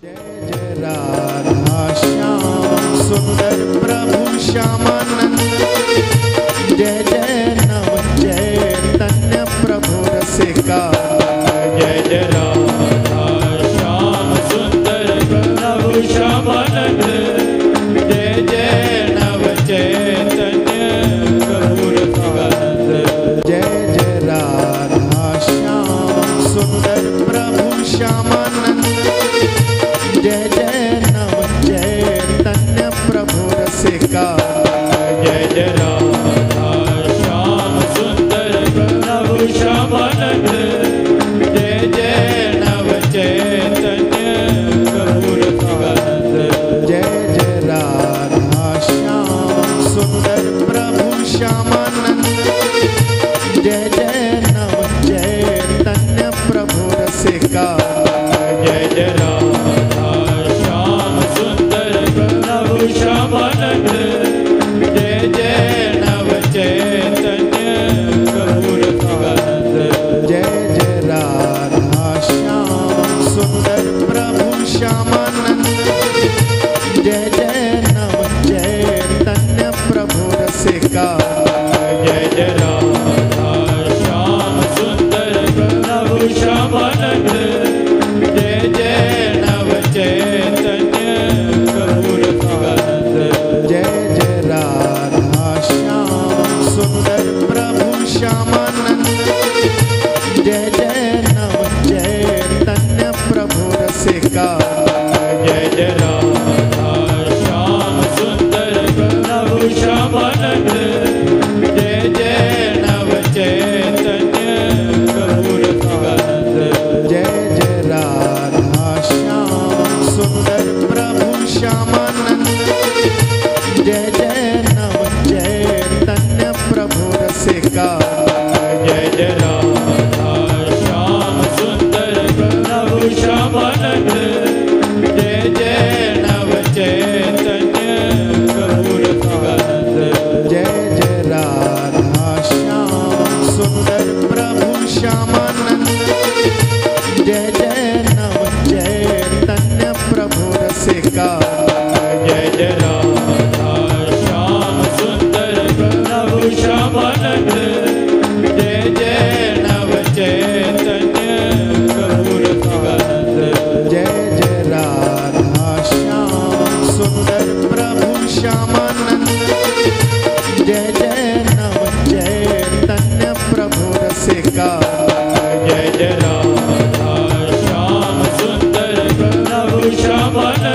जय जय राधा श्याम सुंदर प्रभु श्यामानंद। जय जय नव चैतन्य प्रभु रसिका। जय जय राधा श्याम सुंदर प्रभु श्यामानंद। जय जय नव चैतन्य प्रभु रसिकानंद। जय जय राधा श्याम सुंदर प्रभु श्यामानंद। जय जय नव चैतन्य प्रभु रसिका। जय जय राधा श्याम सुंदर प्रभु श्यामानंद। जय जय नव चैतन्य प्रभु रसिकानंद। जय जय राधा श्याम सुंदर प्रभु श्यामानंद। जय जय नव चैतन्य प्रभु रसिका। जय जय राधा श्याम सुंदर प्रभु श्यामानंद। जय जय नव चैतन्य प्रभु रसिकानंद। जय जय राधा श्याम सुंदर प्रभु श्यामानंद। जय जय नव चैतन्य प्रभु रसिका। जय जय राधा श्याम सुंदर प्रभु श्यामानंद। जय जय नव चैतन्य प्रभु रसिकानंद। जय जय राधा श्याम सुंदर प्रभु श्यामानंद। जय जय नव चैतन्य प्रभु रसिका। जय जय राधा श्याम सुंदर प्रभु श्यामानंद। जय जय नव चैतन्य प्रभु रसिकानंद। जय जय राधा श्याम सुंदर प्रभु श्यामानंद। जय जय नव चैतन्य प्रभु रसिका। जय जय राधा श्याम सुंदर प्रभु श्यामानंद। जय जय नव चैतन्य प्रभु रसिकानंद। जय जय राधा श्याम सुंदर प्रभु श्यामानंद। जय जय नव चैतन्य प्रभु रसिका। जय जय राधा श्याम सुंदर प्रभु श्यामानंद। जय जय नव चैतन्य प्रभु रसिकानंद। जय जय राधा श्याम सुंदर प्रभु श्यामानंद। जय जय नव चैतन्य प्रभु रसिका। जय जय राधा श्याम सुंदर प्रभु श्यामानंद।